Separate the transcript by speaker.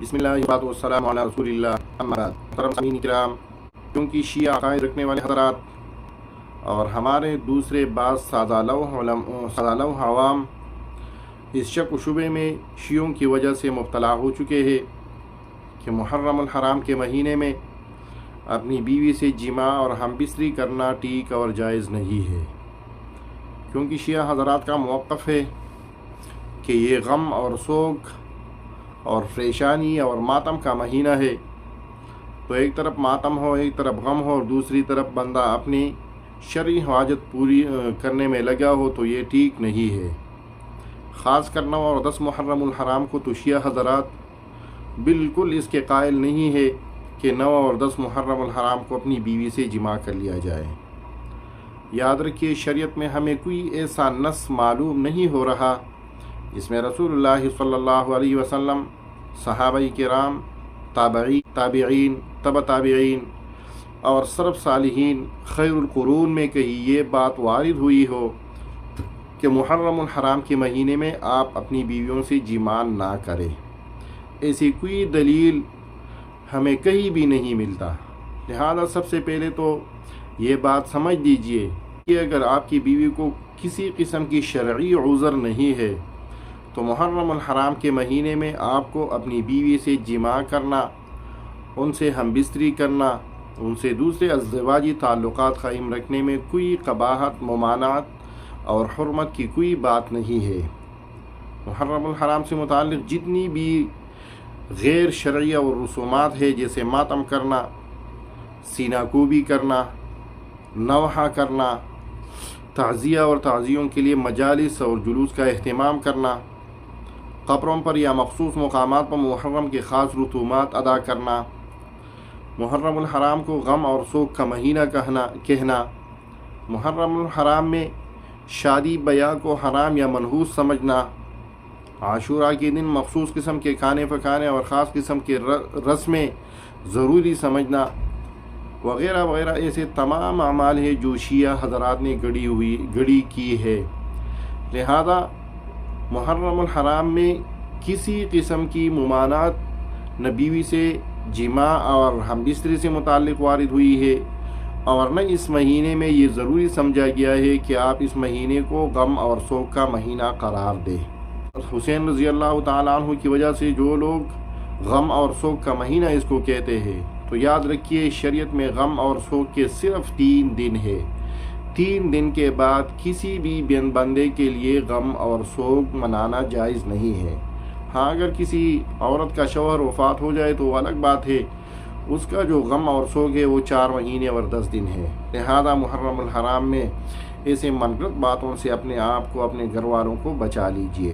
Speaker 1: بسم اللہ والسلام علی رسول اللہ اما بعد۔ محترم سامعین کرام، کیونکہ شیعہ عقائد رکھنے والے حضرات اور ہمارے دوسرے بعض سادہ لوح عوام اس شک و شبے میں شیعوں کی وجہ سے مبتلا ہو چکے ہیں کہ محرم الحرام کے مہینے میں اپنی بیوی سے جماع اور ہم بستری کرنا ٹھیک اور جائز نہیں ہے، کیونکہ شیعہ حضرات کا موقف ہے کہ یہ غم اور سوگ اور پریشانی اور ماتم کا مہینہ ہے، تو ایک طرف ماتم ہو، ایک طرف غم ہو، اور دوسری طرف بندہ اپنی شرعی حاجت پوری کرنے میں لگا ہو، تو یہ ٹھیک نہیں ہے۔ خاص کر 9 اور 10 محرم الحرام کو تو شیعہ حضرات بالکل اس کے قائل نہیں ہے کہ 9 اور 10 محرم الحرام کو اپنی بیوی سے جماع کر لیا جائے۔ یاد رکھیے، شریعت میں ہمیں کوئی ایسا نص معلوم نہیں ہو رہا جس میں رسول اللہ صلی اللہ علیہ وسلم، صحابہ کرام، تابعین، تبع تابعین اور سلف صالحین خیر القرون میں کہیں یہ بات وارد ہوئی ہو کہ محرم الحرام کے مہینے میں آپ اپنی بیویوں سے جماع نہ کریں۔ ایسی کوئی دلیل ہمیں کہیں بھی نہیں ملتا۔ لہذا سب سے پہلے تو یہ بات سمجھ لیجئے کہ اگر آپ کی بیوی کو کسی قسم کی شرعی عذر نہیں ہے تو محرم الحرام کے مہینے میں آپ کو اپنی بیوی سے جماع کرنا، ان سے ہم بستری کرنا، ان سے دوسرے ازدواجی تعلقات قائم رکھنے میں کوئی قباحت، ممانعت اور حرمت کی کوئی بات نہیں ہے۔ محرم الحرام سے متعلق جتنی بھی غیر شرعی اور رسومات ہے، جیسے ماتم کرنا، سینہ کوبی کرنا، نوحہ کرنا، تعزیہ اور تعزیوں کے لیے مجالس اور جلوس کا اہتمام کرنا، قبروں پر یا مخصوص مقامات پر محرم کے خاص رسومات ادا کرنا، محرم الحرام کو غم اور سوگ کا مہینہ کہنا، محرم الحرام میں شادی بیاہ کو حرام یا منحوس سمجھنا، عاشوراء کے دن مخصوص قسم کے کھانے پکانے اور خاص قسم کے رسمیں ضروری سمجھنا وغیرہ وغیرہ، ایسے تمام اعمال ہیں جو شیعہ حضرات نے گڑی کی ہے۔ لہذا محرم الحرام میں کسی قسم کی ممانعت نہ بیوی سے جماع اور ہم بستری سے متعلق وارد ہوئی ہے، اور نہ اس مہینے میں یہ ضروری سمجھا گیا ہے کہ آپ اس مہینے کو غم اور سوگ کا مہینہ قرار دیں۔ حسین رضی اللہ تعالیٰ عنہ کی وجہ سے جو لوگ غم اور سوگ کا مہینہ اس کو کہتے ہیں، تو یاد رکھیے شریعت میں غم اور سوگ کے صرف 3 دن ہے۔ 3 دن کے بعد کسی بھی بندے کے لیے غم اور سوگ منانا جائز نہیں ہے۔ ہاں، اگر کسی عورت کا شوہر وفات ہو جائے تو وہ الگ بات ہے، اس کا جو غم اور سوگ ہے وہ 4 مہینے اور 10 دن ہے۔ لہذا محرم الحرام میں ایسے منگت باتوں سے اپنے آپ کو، اپنے گھر والوں کو بچا لیجئے۔